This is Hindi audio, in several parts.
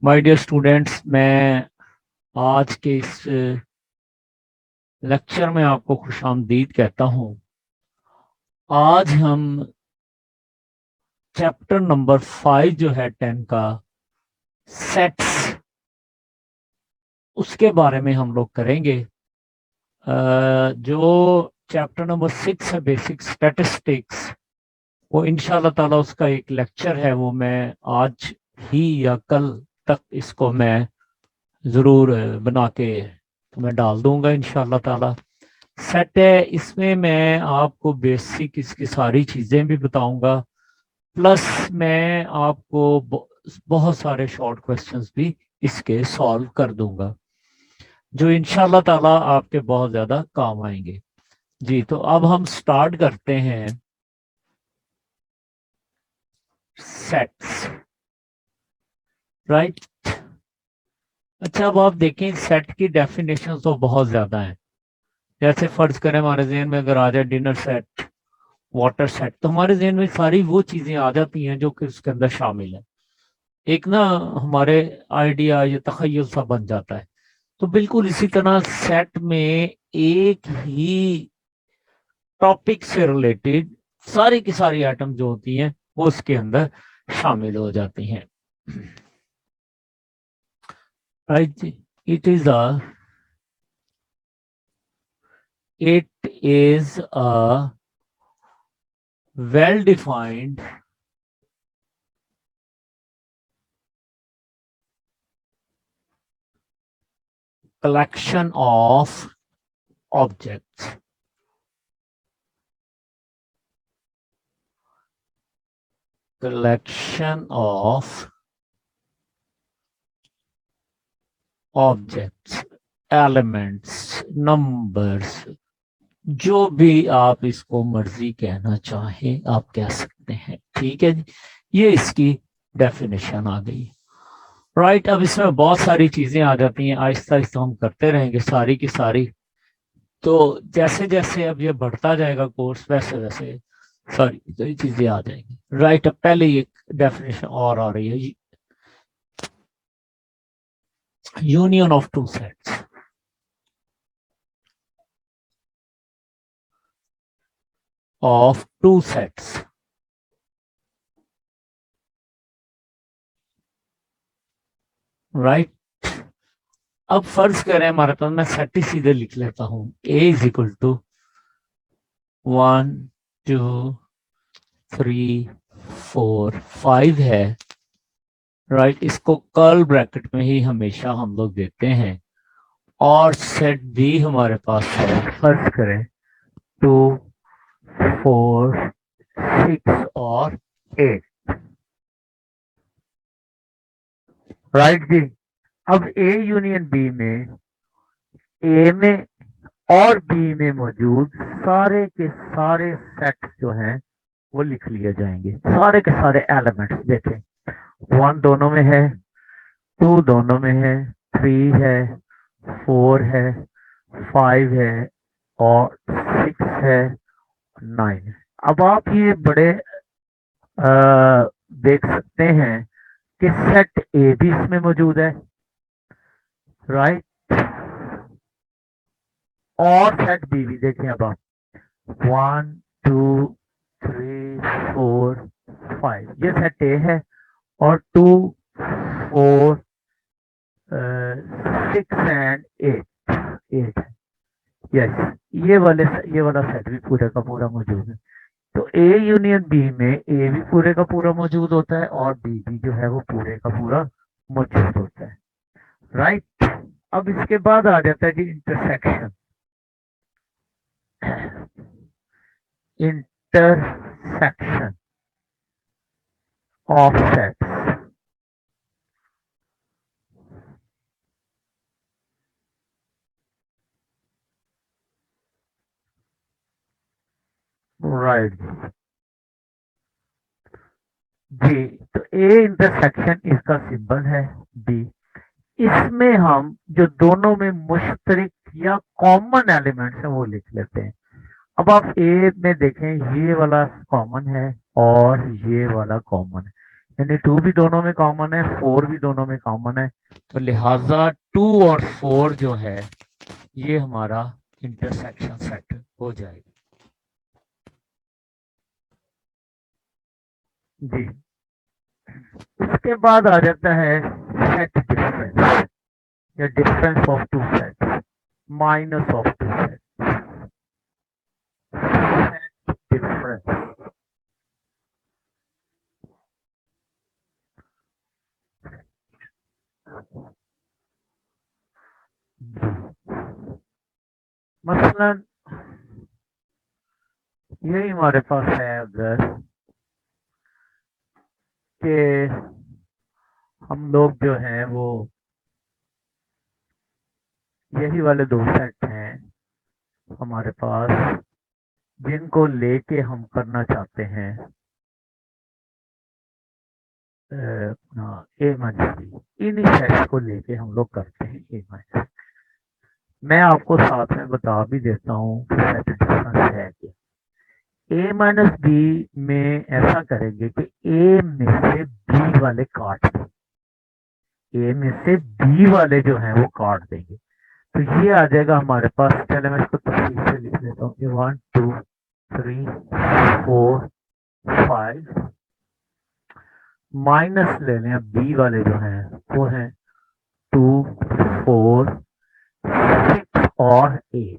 माय डियर स्टूडेंट्स, मैं आज के इस लेक्चर में आपको खुशामदीद कहता हूँ। आज हम चैप्टर नंबर 5 जो है 10 का सेट्स, उसके बारे में हम लोग करेंगे। जो चैप्टर नंबर 6 है बेसिक स्टैटिस्टिक्स, वो इंशाल्लाह ताला उसका एक लेक्चर है, वो मैं आज ही या कल तक इसको मैं ज़रूर बना के मैं डाल दूंगा इंशाल्लाह ताला। सेट है, इसमें मैं आपको बेसिक इसकी सारी चीज़ें भी बताऊंगा, प्लस मैं आपको बहुत सारे शॉर्ट क्वेश्चंस भी इसके सॉल्व कर दूंगा, जो इंशाल्लाह ताला आपके बहुत ज़्यादा काम आएंगे। जी, तो अब हम स्टार्ट करते हैं सेट्स, राइट। अच्छा, अब आप देखें सेट की डेफिनेशन तो बहुत ज़्यादा है। जैसे फर्ज करें हमारे जहन में अगर आ जाए डिनर सेट, वाटर सेट, तो हमारे जहन में सारी वो चीज़ें आ जाती हैं जो कि उसके अंदर शामिल है। एक ना हमारे आइडिया या तखयल सा बन जाता है। तो बिल्कुल इसी तरह सेट में एक ही टॉपिक से रिलेटेड सारी की सारी आइटम जो होती हैं वो उसके अंदर शामिल हो जाती हैं, right. It is a well defined collection of objects, collection of objects, elements, numbers, जो भी आप इसको मर्जी कहना चाहें आप कह सकते हैं, ठीक है जी। ये इसकी डेफिनेशन आ गई, राइट। अब इसमें बहुत सारी चीजें आ जाती हैं, आहिस्ता आहिस्ता हम करते रहेंगे सारी की सारी। तो जैसे जैसे अब ये बढ़ता जाएगा कोर्स, वैसे वैसे सारी सारी चीजें आ जाएंगी, राइट। अब पहले ये डेफिनेशन और आ रही है, union of two sets, of two sets, right. अब फर्ज करें हमारे पास, मैं सेट ही सीधे लिख लेता हूं, ए इज इक्वल टू 1 2 3 4 5 है, राइट। इसको कर्ल ब्रैकेट में ही हमेशा हम लोग देते हैं। और सेट बी हमारे पास है, फर्ज करें 2 4 6 और 8, राइट जी। अब ए यूनियन बी में, ए में और बी में मौजूद सारे के सारे सेट्स जो हैं वो लिख लिए जाएंगे, सारे के सारे एलिमेंट्स। देखें, 1 दोनों में है, 2 दोनों में है, 3 है, 4 है, 5 है और 6 है, 9 है। अब आप ये बड़े देख सकते हैं कि सेट ए भी इसमें मौजूद है, राइट। और सेट बी भी देखें, अब आप 1 2 3 4 5, ये सेट ए है। और 2 4 6 एंड 8 है, यस। ये वाला सेट भी पूरे का पूरा मौजूद है। तो ए यूनियन बी में ए भी पूरे का पूरा मौजूद होता है और बी भी जो है वो पूरे का पूरा मौजूद होता है, राइट। अब इसके बाद आ जाता है जी intersection, intersection of sets, right जी। तो ए इंटरसेक्शन इसका सिंबल है, बी। इसमें हम जो दोनों में मुश्तरक या कॉमन एलिमेंट्स हैं वो लिख लेते हैं। अब आप ए में देखें, ये वाला कॉमन है और ये वाला कॉमन है। यानी 2 भी दोनों में कॉमन है, 4 भी दोनों में कॉमन है, तो लिहाजा 2 और 4 जो है ये हमारा इंटरसेक्शन सेट हो जाएगा। जी, उसके बाद आ जाता है सेट डिफरेंस या difference of two set, minus of two set, set difference. मसलन यही हमारे पास है अगर कि हम लोग जो हैं वो यही वाले दो सेट हैं हमारे पास, जिनको लेके हम करना चाहते हैं ए माइनस बी, इन्हीं सेट्स को लेके हम लोग करते हैं ए माइनस। मैं आपको साथ में बता भी देता हूँ कि सेट डिफरेंस है क्या। ए माइनस बी में ऐसा करेंगे कि ए में से बी वाले काट देंगे, ए में से बी वाले जो हैं वो काट देंगे, तो ये आ जाएगा हमारे पास। चले मैं इसको तफसील से लिख देता हूँ कि 1 2 3 4 5 माइनस ले लें बी वाले जो हैं वो हैं 2 4 6 और 8।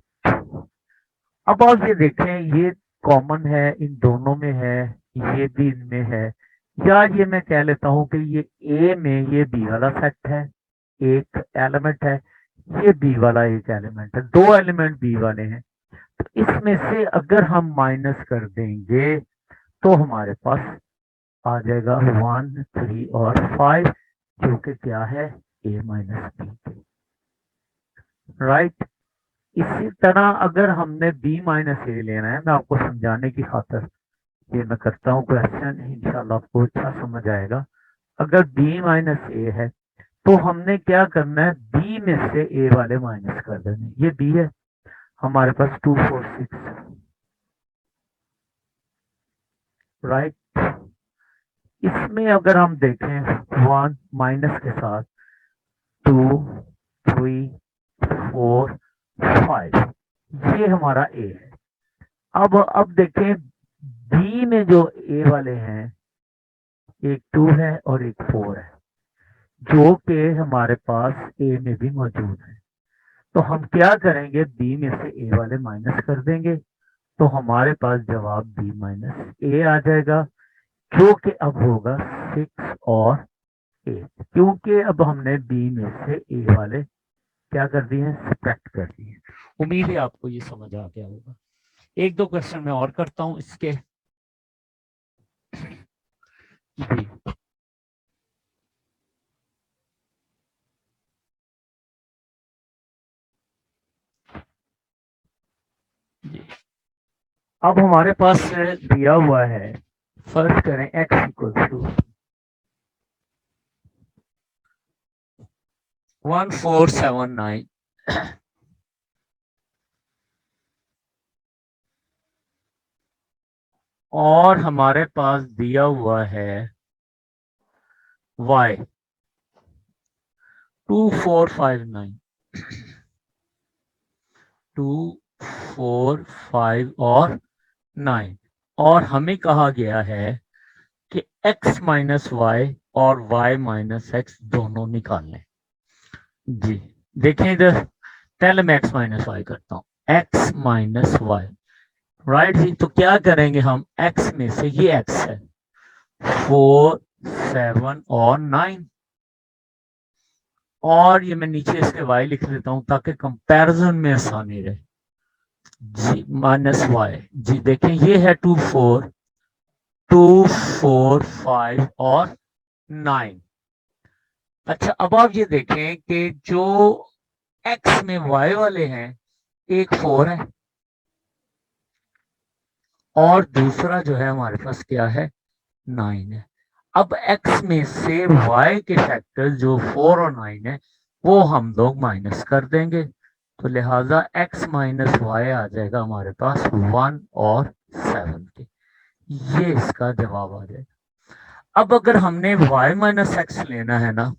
अब आप ये देखें, ये कॉमन है, इन दोनों में है, ये भी इनमें है, या ये मैं कह लेता हूँ कि ये ए में ये बी वाला सेट है, एक एलिमेंट है, ये बी वाला एक एलिमेंट है, दो एलिमेंट बी वाले हैं। तो इसमें से अगर हम माइनस कर देंगे तो हमारे पास आ जाएगा 1 3 और 5, जो कि क्या है ए माइनस बी, राइट। इसी तरह अगर हमने बी माइनस ए लेना है, मैं आपको समझाने की खातर ये मैं करता हूँ क्वेश्चन, इंशाल्लाह आपको अच्छा समझ आएगा। अगर बी माइनस ए है तो हमने क्या करना है, बी में से ए वाले माइनस कर देने। ये बी है हमारे पास 2 4 6, राइट। इसमें अगर हम देखें 1 माइनस के साथ 2 3 4 5, ये हमारा ए है। अब देखें बी में जो ए वाले हैं, एक 2 है और एक 4 है, जो कि हमारे पास ए में भी मौजूद है। तो हम क्या करेंगे, बी में से ए वाले माइनस कर देंगे, तो हमारे पास जवाब बी माइनस ए आ जाएगा, जो कि अब होगा 6 और 8, क्योंकि अब हमने बी में से ए वाले क्या कर दिए हैं, सब्ट्रैक्ट कर दिए। उम्मीद है आपको ये समझ आ गया होगा। एक दो क्वेश्चन मैं और करता हूं इसके। जी, जी, अब हमारे पास दिया हुआ है, फर्ज करें x इक्वल टू 1479 और हमारे पास दिया हुआ है y 2459, 2 4 5 और 9, और हमें कहा गया है कि x माइनस वाई और y माइनस एक्स दोनों निकालने। जी, देखें इधर, पहले मैं x माइनस वाई करता हूँ, x माइनस वाई, राइट जी। तो क्या करेंगे हम, x में से ये x है 4 7 और 9, और ये मैं नीचे इसके y लिख लेता हूँ ताकि कंपैरिजन में आसानी रहे। जी माइनस वाई, जी देखें ये है 2 4 5 और 9। अच्छा, अब आप ये देखें कि जो x में y वाले हैं, एक 4 है और दूसरा जो है हमारे पास क्या है, 9 है। अब x में से y के फैक्टर जो 4 और 9 है वो हम लोग माइनस कर देंगे, तो लिहाजा x माइनस वाई आ जाएगा हमारे पास 1 और 7 के। ये इसका जवाब आ जाएगा। अब अगर हमने y माइनस एक्स लेना है ना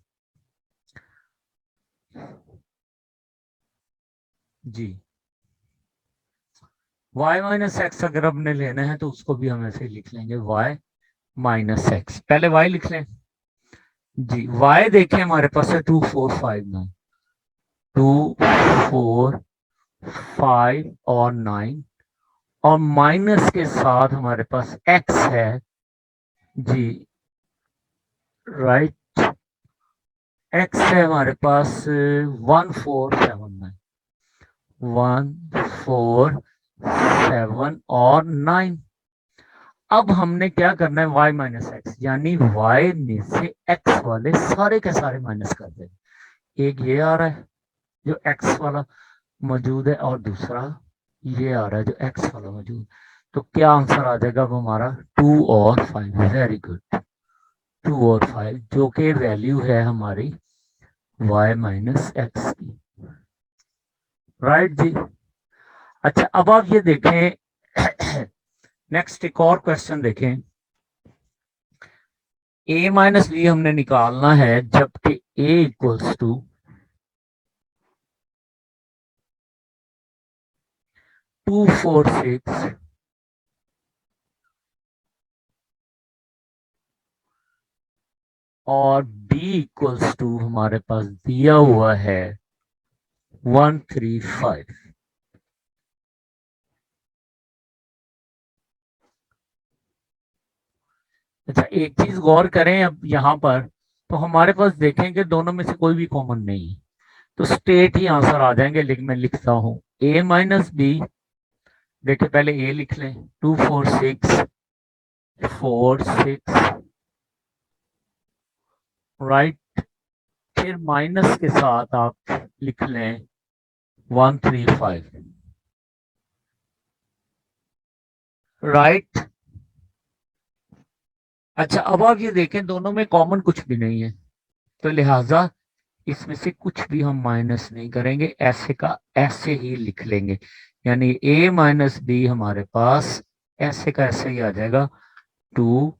जी, y माइनस एक्स अगर हमने लेना है तो उसको भी हम ऐसे लिख लेंगे y माइनस एक्स। पहले y लिख लें जी। y देखें हमारे पास है 2459, 2 4 5 और 9, और माइनस के साथ हमारे पास x है जी। राइट, x है हमारे पास 1479, 1479 और 9। अब हमने क्या करना है, y माइनस एक्स, यानी y में से x वाले सारे के सारे माइनस कर देंगे। एक ये आ रहा है जो x वाला मौजूद है, और दूसरा ये आ रहा है जो x वाला मौजूद है। तो क्या आंसर आ जाएगा अब हमारा 2 और 5। वेरी गुड, 2 और 5 जो कि वैल्यू है हमारी y माइनस एक्स की। राइट जी। अच्छा, अब आप ये देखें नेक्स्ट एक और क्वेश्चन देखें। a माइनस बी हमने निकालना है जबकि a इक्वल्स टू 246 और b इक्वल्स टू हमारे पास दिया हुआ है 135। अच्छा, एक चीज गौर करें अब यहाँ पर, तो हमारे पास देखें कि दोनों में से कोई भी कॉमन नहीं है, तो स्ट्रेट ही आंसर आ जाएंगे। लेकिन मैं लिखता हूं a माइनस बी। देखिए पहले a लिख लें, 246 राइट, फिर माइनस के साथ आप लिख लें 135 राइट। अच्छा, अब आप ये देखें दोनों में कॉमन कुछ भी नहीं है, तो लिहाजा इसमें से कुछ भी हम माइनस नहीं करेंगे, ऐसे का ऐसे ही लिख लेंगे। यानी a माइनस बी हमारे पास ऐसे का ऐसे ही आ जाएगा, 2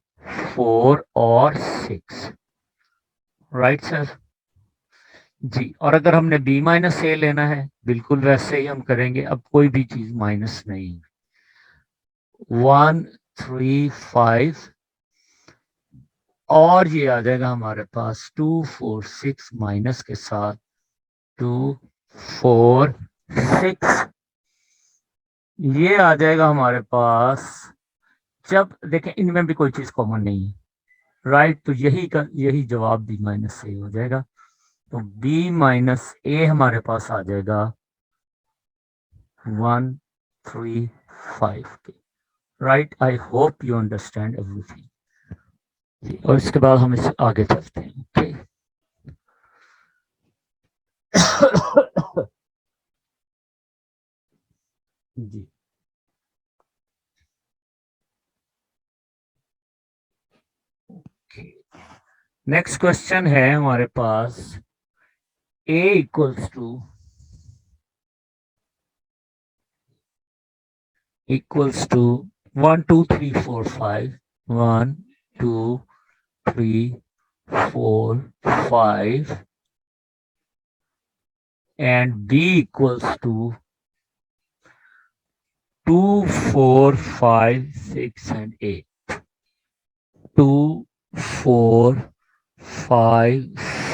4 और 6। राइट सर जी। और अगर हमने b माइनस ए लेना है बिल्कुल वैसे ही हम करेंगे, अब कोई भी चीज माइनस नहीं। 135 और ये आ जाएगा हमारे पास 246 माइनस के साथ 246, ये आ जाएगा हमारे पास। जब देखें इनमें भी कोई चीज कॉमन नहीं है राइट, तो यही जवाब b माइनस ए हो जाएगा। तो b माइनस ए हमारे पास आ जाएगा 135 के। Right, I hope you understand everything. और इसके बाद हम इसे आगे चलते हैं। ओके जी, नेक्स्ट क्वेश्चन है हमारे पास a equals to 1 2 3 4 5, 1 2 3 4 5 and b equals to 2 4 5 6 and 8। 2 4 5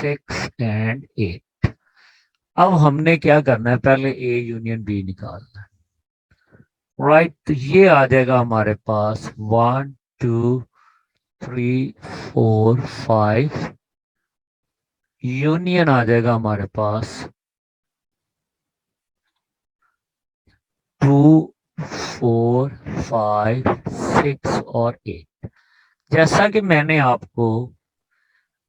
6 and 8। अब हमने क्या करना है, पहले a यूनियन b निकालना है राइट। तो ये आ जाएगा हमारे पास 1 2 3 4 5 यूनियन आ जाएगा हमारे पास 2 4 5 6 और 8। जैसा कि मैंने आपको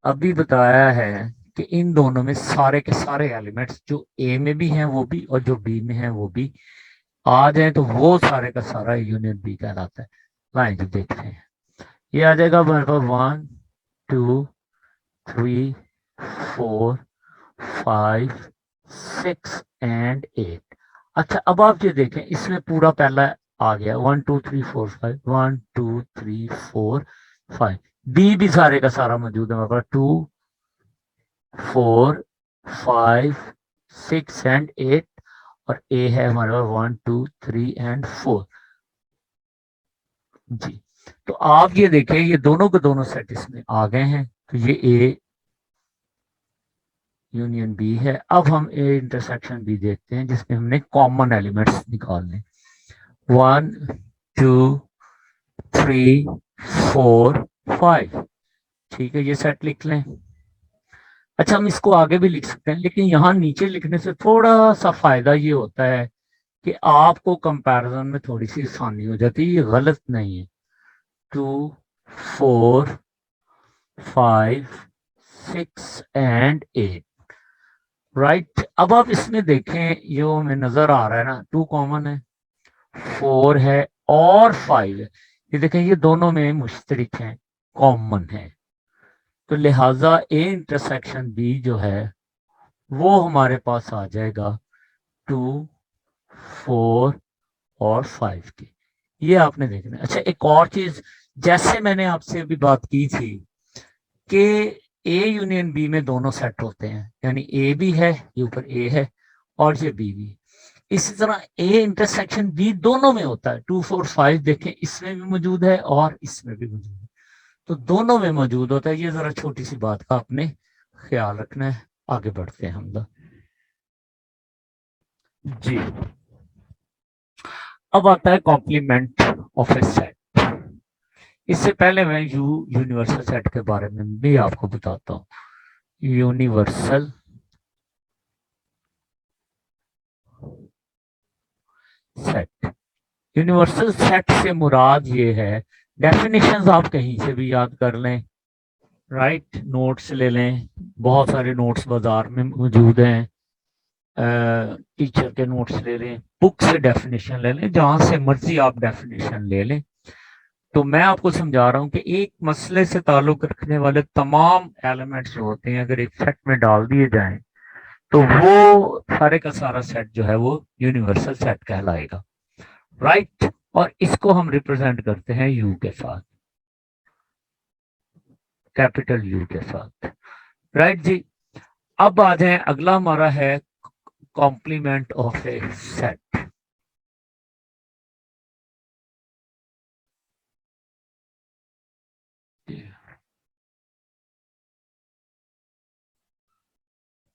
अभी बताया है कि इन दोनों में सारे के सारे एलिमेंट्स जो ए में भी हैं वो भी, और जो बी में हैं वो भी आ जाए तो वो सारे का सारा यूनियन बी कहलाता है। लाइन जो देखते हैं ये आ जाएगा हमारे पास 1 2 3 4 5 6 एंड 8। अच्छा, अब आप ये देखें इसमें पूरा पहला आ गया 1 2 3 4 5, 1 2 3 4 5। बी भी सारे का सारा मौजूद है हमारे पास, 2, 4, 5, 6 एंड 8, और ए है हमारे पास 1, 2, 3 एंड 4। जी, तो आप ये देखें, ये दोनों के दोनों सेट इसमें आ गए हैं, तो ये ए यूनियन बी है। अब हम ए इंटरसेक्शन बी देखते हैं, जिसमें हमने कॉमन एलिमेंट्स निकालने, 1, 2, 3, 4, 5। ठीक है, ये सेट लिख लें। अच्छा, हम इसको आगे भी लिख सकते हैं, लेकिन यहाँ नीचे लिखने से थोड़ा सा फायदा ये होता है कि आपको कंपैरिजन में थोड़ी सी आसानी हो जाती है। ये गलत नहीं है। 2, 4, 5, 6 एंड 8। राइट, अब आप इसमें देखें, ये हमें नजर आ रहा है ना, 2 कॉमन है, 4 है और 5 है। ये देखें, ये दोनों में मुश्तरक हैं, कॉमन है। तो लिहाजा ए इंटरसेक्शन बी जो है वो हमारे पास आ जाएगा 2, 4 और 5 के। ये आपने देखना है। अच्छा, एक और चीज, जैसे मैंने आपसे अभी बात की थी कि ए यूनियन बी में दोनों सेट होते हैं, यानी ए भी है, ये ऊपर ए है, और ये बी भी। इसी तरह ए इंटरसेक्शन बी दोनों में होता है, 2, 4, 5 देखें, इसमें भी मौजूद है और इसमें भी मौजूद है, तो दोनों में मौजूद होता है। ये जरा छोटी सी बात का आपने ख्याल रखना है। आगे बढ़ते हैं हम लोग। जी, अब आता है कॉम्प्लीमेंट ऑफ ए सेट। इससे पहले मैं यूनिवर्सल सेट के बारे में भी आपको बताता हूँ। यूनिवर्सल सेट, यूनिवर्सल सेट से मुराद ये है, डेफिनेशंस आप कहीं से भी याद कर लें, राइट, नोट्स ले लें, बहुत सारे नोट्स बाजार में मौजूद हैं, टीचर के नोट्स ले लें, बुक से डेफिनेशन ले लें, जहां से मर्जी आप डेफिनेशन ले लें। तो मैं आपको समझा रहा हूं कि एक मसले से ताल्लुक रखने वाले तमाम एलिमेंट्स जो होते हैं, अगर एक सेट में डाल दिए जाएं, तो वो सारे का सारा सेट जो है वो यूनिवर्सल सेट कहलाएगा। राइट, और इसको हम रिप्रेजेंट करते हैं यू के साथ, कैपिटल यू के साथ। राइट जी, अब आ जाए, अगला हमारा है complement of a set.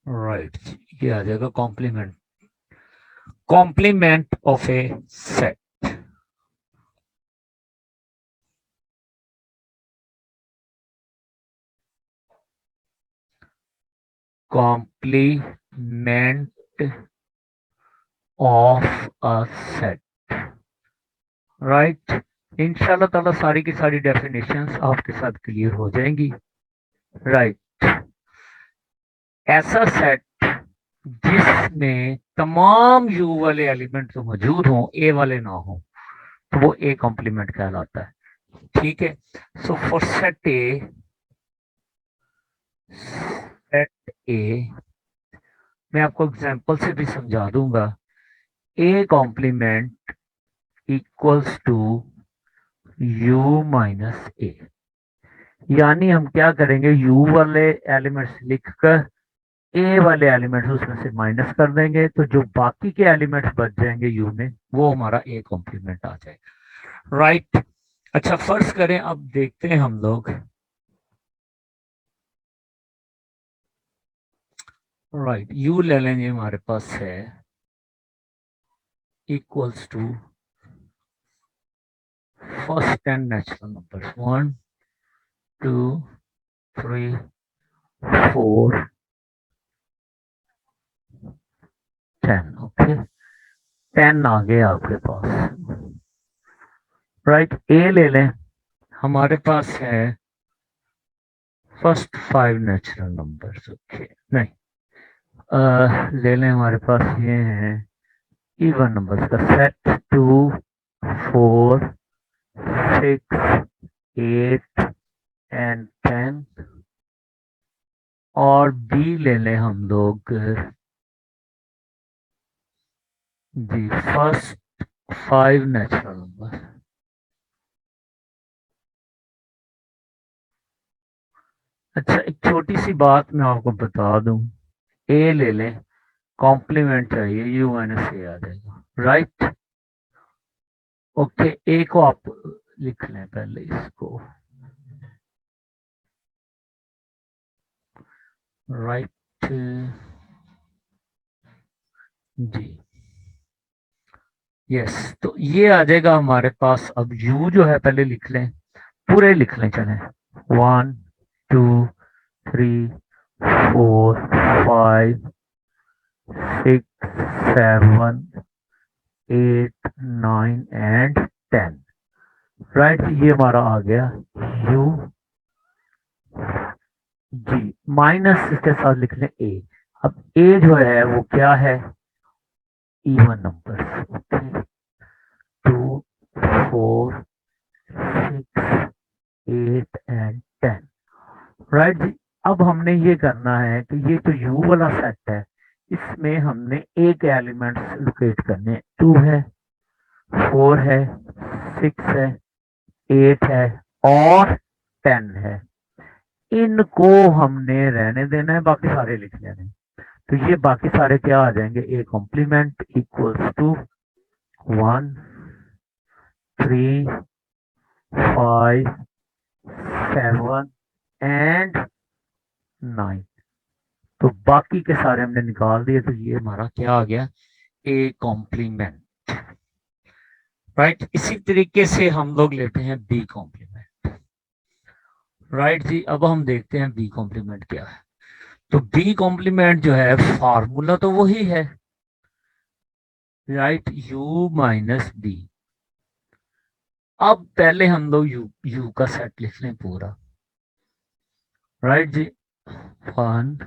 Right, ये आ जाएगा complement, complement of a set. Complement of a set. Right, इंशाल्लाह ताला सारी की सारी डेफिनेशंस आपके साथ क्लियर हो जाएंगी। राइट, ऐसा सेट जिसमें तमाम यू वाले एलिमेंट तो मौजूद हों, ए वाले ना हो, तो वो ए कॉम्प्लीमेंट कहलाता है। ठीक है, सो फॉर सेट ए, मैं आपको एग्जांपल से भी समझा दूंगा। A complement equals to U minus A, यानी हम क्या करेंगे, यू वाले एलिमेंट्स लिखकर ए वाले एलिमेंट्स उसमें से माइनस कर देंगे, तो जो बाकी के एलिमेंट्स बच जाएंगे यू में, वो हमारा ए कॉम्प्लीमेंट आ जाएगा। राइट, अच्छा, फर्ज करें, अब देखते हैं हम लोग। राइट, यू ले लेंगे, हमारे पास है equals to first 10 natural numbers, 1, 2, 3, 4, 10। Okay, 10 आ गए आपके पास। राइट, ए ले लें, हमारे पास है फर्स्ट 5 नेचुरल नंबर्स। ओके, नहीं, ले लें, हमारे पास ये है इवन नंबर्स का सेट, 2, 4, 6, 8 एंड 10। और बी ले लें हम लोग, जी, फर्स्ट 5 नेचुरल नंबर। अच्छा, एक छोटी सी बात मैं आपको बता दूं, ए ले लें, कॉम्प्लीमेंट चाहिए, यू माइनस ए आ जाएगा, राइट। ओके, ए को आप लिख लें पहले इसको, राइट जी, यस। तो ये आ जाएगा हमारे पास। अब यू जो है पहले लिख लें, पूरे लिख लें, चलें, 1 2 3 4 5 6 7 8 9 एंड 10, राइट। ये हमारा आ गया यू जी। माइनस इसके साथ लिख लें ए। अब ए जो है वो क्या है, even number, okay, 2 4 6 8 and 10, right जी। अब हमने ये करना है कि ये जो यू वाला सेट है, इसमें हमने एक एलिमेंट लोकेट करने, 2 है, 4 है, 6 है, 8 है और 10 है। इनको हमने रहने देना है, बाकी सारे लिख लेने। तो ये बाकी सारे क्या आ जाएंगे, A complement equals to 1 3 5 7 and 9। तो बाकी के सारे हमने निकाल दिए, तो ये हमारा क्या आ गया, ए कॉम्प्लीमेंट, राइट। इसी तरीके से हम लोग लेते हैं बी कॉम्प्लीमेंट, राइट जी। अब हम देखते हैं बी कॉम्प्लीमेंट क्या है। तो बी कॉम्प्लीमेंट जो है, फार्मूला तो वही है, राइट, यू माइनस बी। अब पहले हम लोग यू का सेट लिख लें पूरा, राइट जी। 1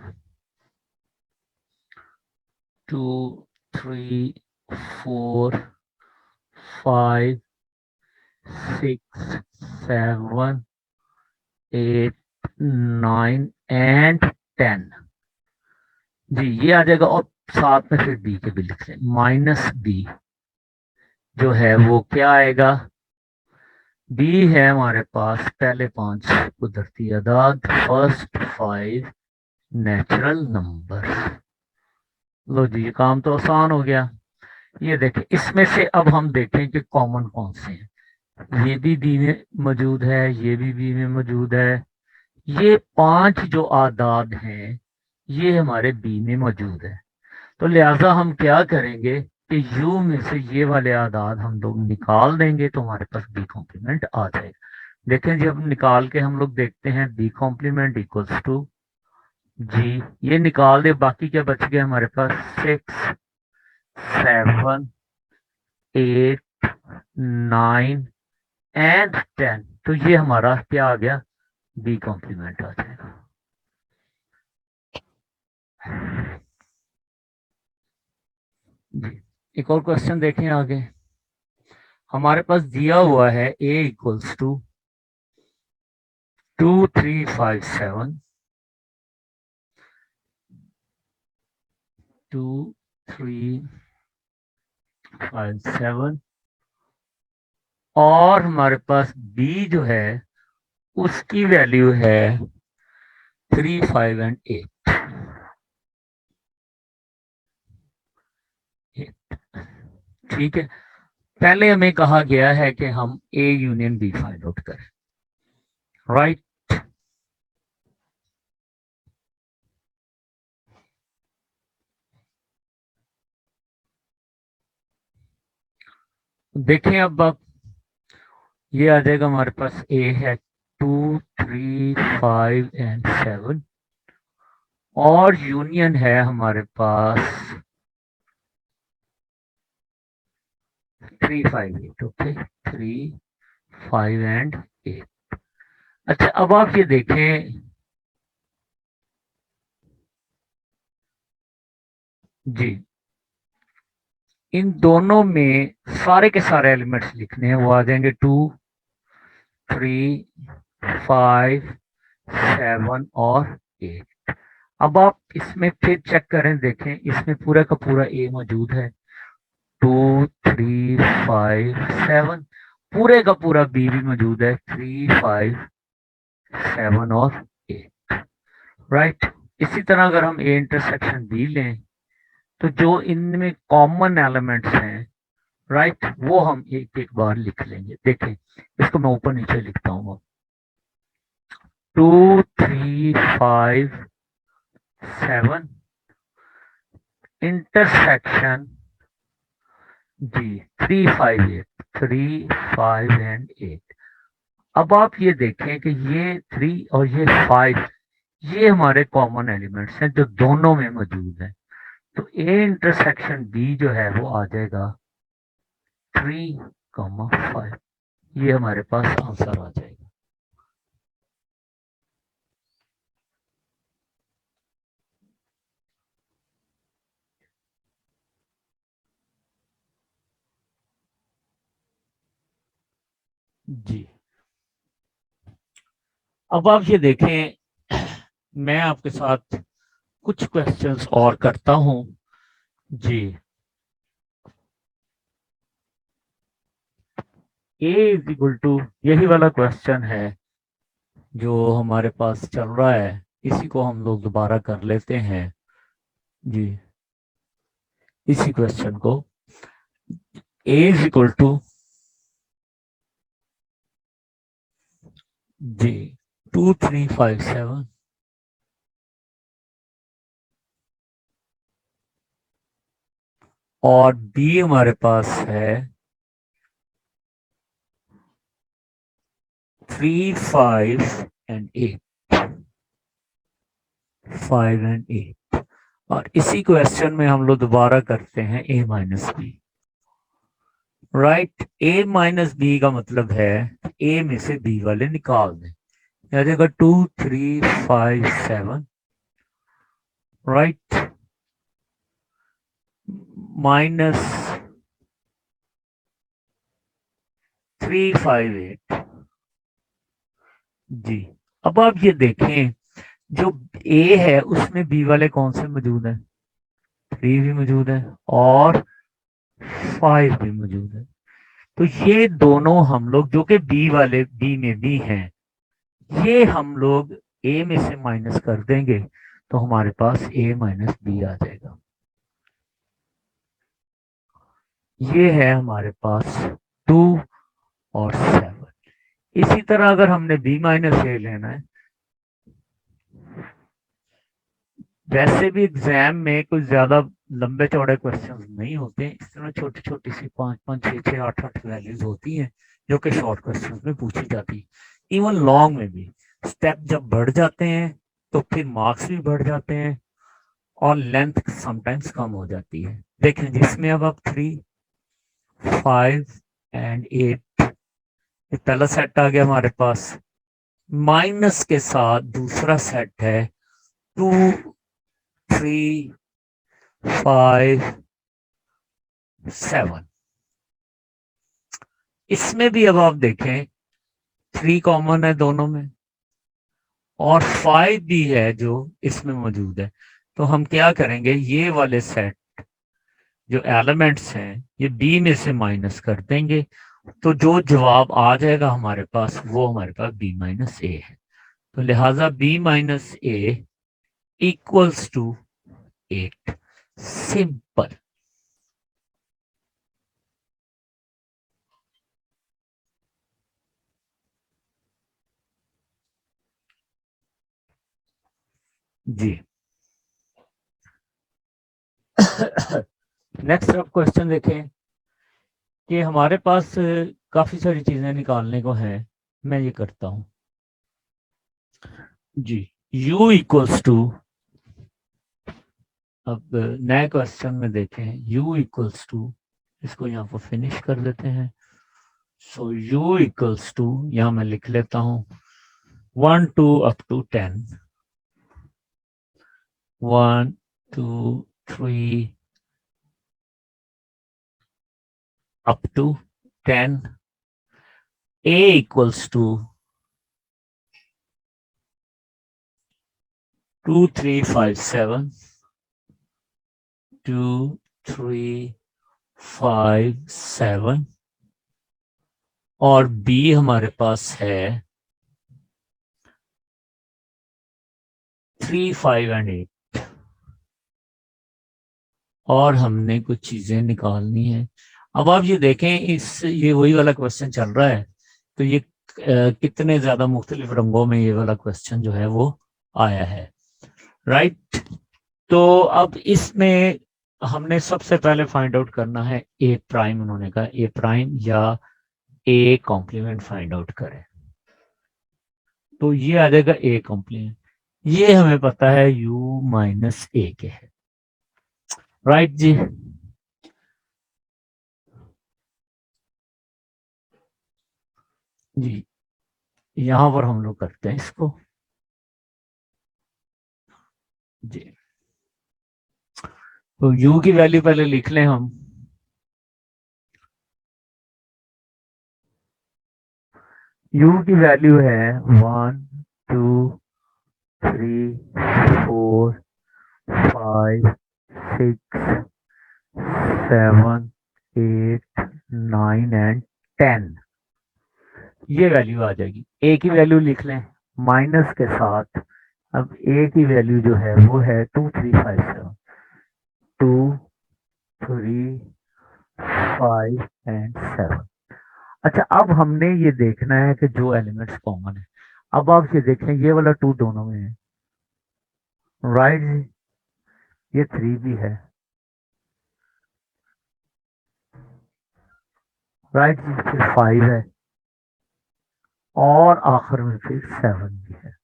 2 3 4 5 6 7 8 9 एंड 10 जी, ये आ जाएगा। और साथ में फिर बी के भी लिख लें, माइनस बी जो है वो क्या आएगा, बी है हमारे पास पहले 5 कुदरती अदाद, फर्स्ट 5 नेचुरल नंबर। लो जी, ये काम तो आसान हो गया। ये देखें, इसमें से अब हम देखें कि कॉमन कौन से हैं। ये भी बी में मौजूद है, ये भी बी में मौजूद है। ये 5 जो आदाद हैं ये हमारे बी में मौजूद है। तो लिहाजा हम क्या करेंगे कि यू में से ये वाले आदाद हम लोग निकाल देंगे, तो हमारे पास बी कॉम्प्लीमेंट आ जाएगा। देखें, जब निकाल के हम लोग देखते हैं, बी कॉम्प्लीमेंट इक्वल्स टू जी, ये निकाल दे, बाकी क्या बच गया हमारे पास, 6 7 8 9 एंड 10। तो ये हमारा क्या आ गया, बी कॉम्प्लीमेंट आ जाएगा जी। एक और क्वेश्चन देखें आगे। हमारे पास दिया हुआ है ए इक्वल्स टू 2 3 5 7, 2 3 5 7, और हमारे पास बी जो है उसकी वैल्यू है 3 5 एंड 8। ठीक है, पहले हमें कहा गया है कि हम A union B find out करें, राइट। देखें, अब आप, ये आ जाएगा हमारे पास, ए है 2 3 5 एंड 7, और यूनियन है हमारे पास 3 5 8, ओके, 3 5 एंड 8। अच्छा, अब आप ये देखें जी, इन दोनों में सारे के सारे एलिमेंट्स लिखने हैं, वो आ जाएंगे 2 3 5 7 और 8। अब आप इसमें फिर चेक करें, देखें, इसमें पूरा का पूरा ए मौजूद है, 2 3 5 7, पूरे का पूरा बी भी मौजूद है, 3 5 7 और 8। राइट। इसी तरह अगर हम ए इंटरसेक्शन बी लें तो जो इनमें कॉमन एलिमेंट्स हैं, राइट, वो हम एक एक बार लिख लेंगे। देखें, इसको मैं ऊपर नीचे लिखता हूँ। 2 3 5 7 इंटरसेक्शन जी 3 5 8 अब आप ये देखें कि ये 3 और ये 5, ये हमारे कॉमन एलिमेंट्स हैं जो दोनों में मौजूद हैं। तो ए इंटरसेक्शन बी जो है वो आ जाएगा 3 5। ये हमारे पास आंसर आ जाएगा। जी, अब आप ये देखें, मैं आपके साथ कुछ क्वेश्चंस और करता हूं। जी, ए इज इक्वल टू, यही वाला क्वेश्चन है जो हमारे पास चल रहा है, इसी को हम लोग दोबारा कर लेते हैं। जी, इसी क्वेश्चन को, ए इज इक्वल टू जी 2 3 5 7 और बी हमारे पास है 3 5 एंड 8, 5 एंड 8। और इसी क्वेश्चन में हम लोग दोबारा करते हैं ए माइनस बी। राइट, ए माइनस बी का मतलब है ए में से बी वाले निकाल दें। आ जाएगा 2 3 5 7, राइट, माइनस 3 5 8। जी, अब आप ये देखें, जो ए है उसमें बी वाले कौन से मौजूद हैं? 3 भी मौजूद है और 5 भी मौजूद है। तो ये दोनों हम लोग जो कि बी वाले बी में भी हैं, ये हम लोग ए में से माइनस कर देंगे तो हमारे पास ए माइनस बी आ जाएगा। ये है हमारे पास 2 और 7। इसी तरह अगर हमने बी माइनस ए लेना है, वैसे भी एग्जाम में कुछ ज्यादा लंबे चौड़े क्वेश्चंस नहीं होते, इस तरह छोटी छोटी सी 5 5 6 6 8 8 वैल्यूज होती हैं जो कि शॉर्ट क्वेश्चंस में पूछी जाती है। इवन लॉन्ग में भी स्टेप जब बढ़ जाते हैं तो फिर मार्क्स भी बढ़ जाते हैं और लेंथ समटाइम्स कम हो जाती है। देखें, जिसमें अब 3 5 एंड 8, ये पहला सेट आ गया हमारे पास, माइनस के साथ दूसरा सेट है 2 3 5 7। इसमें भी अब आप देखें 3 कॉमन है दोनों में और 5 भी है जो इसमें मौजूद है। तो हम क्या करेंगे, ये वाले सेट जो एलिमेंट्स हैं ये बी में से माइनस कर देंगे, तो जो जवाब आ जाएगा हमारे पास वो हमारे पास बी माइनस ए है। तो लिहाजा B minus A equals to 8। Simple. जी, नेक्स्ट अब क्वेश्चन देखें कि हमारे पास काफी सारी चीजें निकालने को हैं। मैं ये करता हूं। जी, u इक्वल्स टू, अब नए क्वेश्चन में देखें, u इक्वल्स टू, इसको यहाँ पर फिनिश कर देते हैं। सो u इक्वल्स टू, यहाँ मैं लिख लेता हूँ 1 2 up to 10, 1 2 3 up to 10. A equals to 2 3 5 7, 2 3 5 7 और B हमारे पास है 3, 5 एंड 8 और हमने कुछ चीजें निकालनी है। अब आप ये देखें, ये वही वाला क्वेश्चन चल रहा है, तो ये कितने ज्यादा मुख्तलिफ रंगों में ये वाला क्वेश्चन जो है वो आया है, राइट। तो अब इसमें हमने सबसे पहले फाइंड आउट करना है ए प्राइम। उन्होंने कहा ए प्राइम या ए कॉम्प्लीमेंट फाइंड आउट करें, तो ये आ जाएगा ए कॉम्प्लीमेंट। ये हमें पता है u माइनस ए के है, राइट जी। जी यहां पर हम लोग करते हैं इसको जी। तो u की वैल्यू पहले लिख लें हम। u की वैल्यू है 1 2 3 4 5 6 7 8 9 एंड 10। ये वैल्यू आ जाएगी। ए की वैल्यू लिख लें माइनस के साथ। अब ए की वैल्यू जो है वो है 2357, 2 3 5 एंड 7। अच्छा, अब हमने ये देखना है कि जो एलिमेंट्स कॉमन है। अब आप ये देखें, ये वाला 2 दोनों में है, राइट जी। ये 3 भी है, राइट जी। फिर 5 है और आखिर में फिर 7 भी है,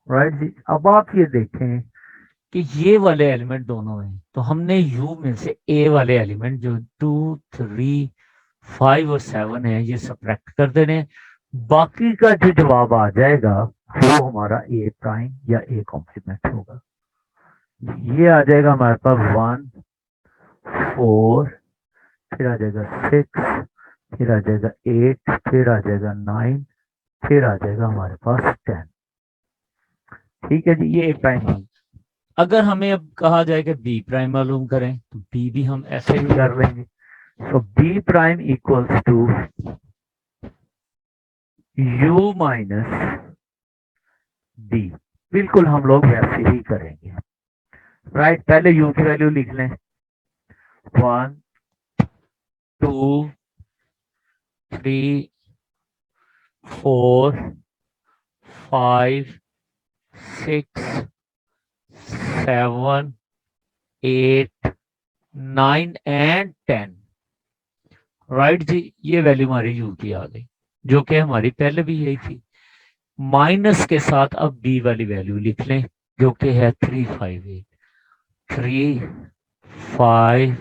राइट जी। अब आप ये देखें कि ये वाले एलिमेंट दोनों हैं, तो हमने यू में से ए वाले एलिमेंट जो 2 3 5 और 7 है ये सब्ट्रैक्ट कर देने हैं। बाकी का जो जवाब आ जाएगा वो हमारा ए प्राइम या ए कॉम्प्लीमेंट होगा। ये आ जाएगा हमारे पास 1 4, फिर आ जाएगा 6, फिर आ जाएगा 8, फिर आ जाएगा 9, फिर आ जाएगा हमारे पास 10। ठीक है जी, ये ए प्राइम आ गया। अगर हमें अब कहा जाए कि बी प्राइम मालूम करें, तो बी भी हम ऐसे ही कर लेंगे। So B prime equals to U minus B. बिल्कुल हम लोग वैसे ही करेंगे, राइट। पहले यू की वैल्यू लिख लें 1 2 3 4 5 6 7 8 9 एंड 10, राइट जी। ये वैल्यू हमारी यू की आ गई, जो कि हमारी पहले भी यही थी। माइनस के साथ अब बी वाली वैल्यू लिख लें, जो कि है 358, 3 5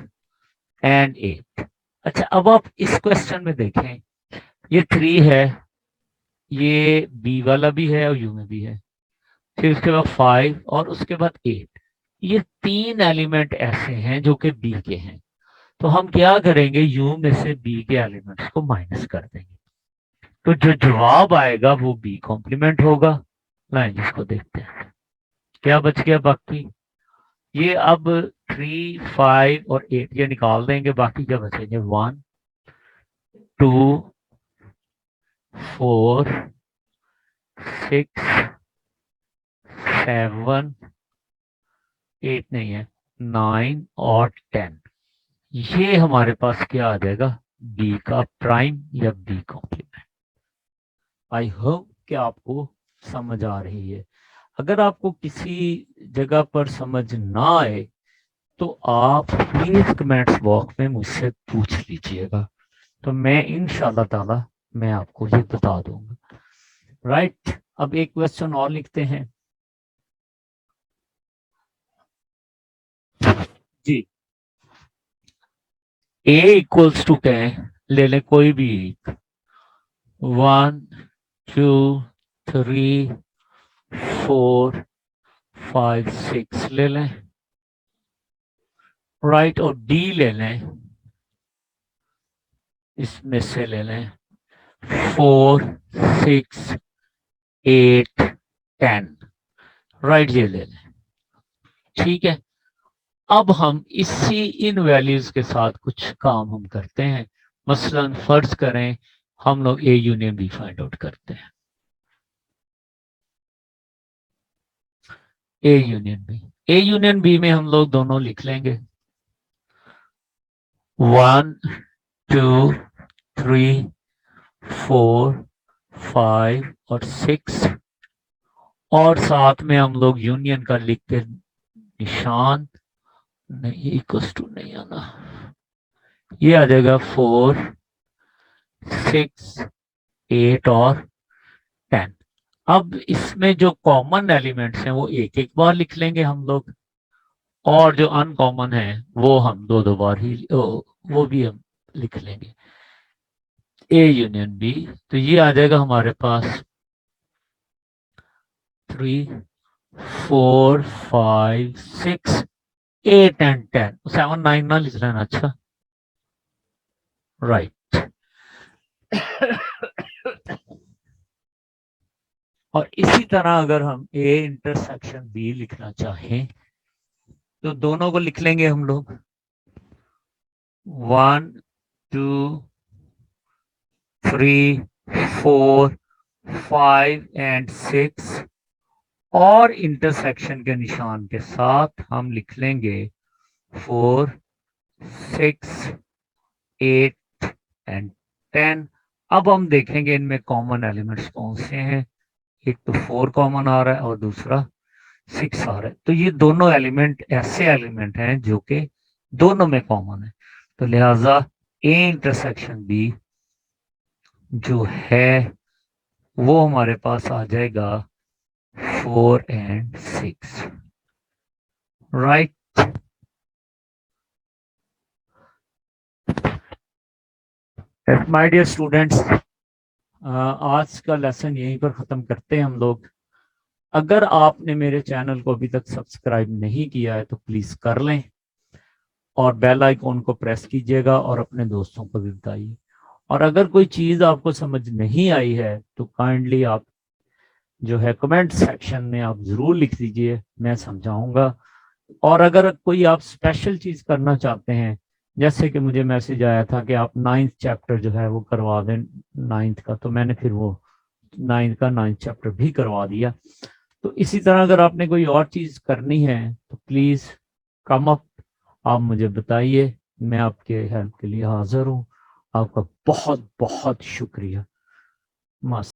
एंड 8। अच्छा, अब आप इस क्वेश्चन में देखें, ये 3 है, ये बी वाला भी है और यू में भी है, फिर उसके बाद 5 और उसके बाद 8। ये 3 एलिमेंट ऐसे हैं जो कि बी के हैं। तो हम क्या करेंगे, यू में से बी के एलिमेंट्स को माइनस कर देंगे, तो जो जवाब आएगा वो बी कॉम्प्लीमेंट होगा। लाइन जिसको देखते हैं क्या बच गया बाकी। ये अब 3 5 और 8 ये निकाल देंगे, बाकी क्या बचेंगे 1 2 4 6 7 8 नहीं है 9 और 10। ये हमारे पास क्या आ जाएगा, बी का प्राइम या बी कॉम्प्लीमेंट। आई होप कि आपको समझ आ रही है। अगर आपको किसी जगह पर समझ ना आए तो आप प्लीज कमेंट्स बॉक्स में मुझसे पूछ लीजिएगा, तो मैं इंशाल्लाह ताला मैं आपको ये बता दूंगा, राइट। अब एक क्वेश्चन और लिखते हैं जी। ए इक्वल्स टू क्या है, ले लें कोई भी एक। 1 2 3 4 5 6 ले लें, राइट। और डी ले लें, इसमें से ले लें 4 6 8 10, राइट। ये ले लें, ठीक है। अब हम इसी इन वैल्यूज के साथ कुछ काम हम करते हैं। मसलन फर्ज करें हम लोग A union B find out करते हैं। A union B. A union B में हम लोग दोनों लिख लेंगे 1 2 3 4 5 और 6, और साथ में हम लोग यूनियन का लिख के निशान, नहीं इक्वल टू नहीं आना, ये आ जाएगा 4 6 8 और 10। अब इसमें जो कॉमन एलिमेंट्स हैं वो एक एक बार लिख लेंगे हम लोग, और जो अनकॉमन है वो हम दो दो बार ही वो भी हम लिख लेंगे। ए यूनियन बी, तो ये आ जाएगा हमारे पास 3 4 5 6 8 एंड 10, 7 9 ना लिख लेना, अच्छा राइट। और इसी तरह अगर हम ए इंटरसेक्शन बी लिखना चाहें तो दोनों को लिख लेंगे हम लोग 1 2 3 4 5 एंड 6, और इंटरसेक्शन के निशान के साथ हम लिख लेंगे 4 6 8 एंड 10। अब हम देखेंगे इनमें कॉमन एलिमेंट्स कौन से हैं। एक तो 4 कॉमन आ रहा है और दूसरा 6 आ रहा है, तो ये दोनों एलिमेंट ऐसे एलिमेंट हैं जो कि दोनों में कॉमन है, तो लिहाजा ए इंटरसेक्शन बी जो है वो हमारे पास आ जाएगा 4 and 6, right. My dear students, आज का लेसन यहीं पर ख़त्म करते हैं हम लोग। अगर आपने मेरे चैनल को अभी तक सब्सक्राइब नहीं किया है तो प्लीज़ कर लें, और बेल आइकॉन को प्रेस कीजिएगा और अपने दोस्तों को भी बताइए। और अगर कोई चीज़ आपको समझ नहीं आई है तो काइंडली आप जो है कमेंट सेक्शन में आप ज़रूर लिख दीजिए, मैं समझाऊंगा। और अगर कोई आप स्पेशल चीज़ करना चाहते हैं, जैसे कि मुझे मैसेज आया था कि आप 9th चैप्टर जो है वो करवा दें 9th का, तो मैंने फिर वो 9th चैप्टर भी करवा दिया। तो इसी तरह अगर आपने कोई और चीज़ करनी है तो प्लीज़ कम अप, आप मुझे बताइए, मैं आपके हेल्प के लिए हाजिर हूँ। आपका बहुत बहुत शुक्रिया। मस्त।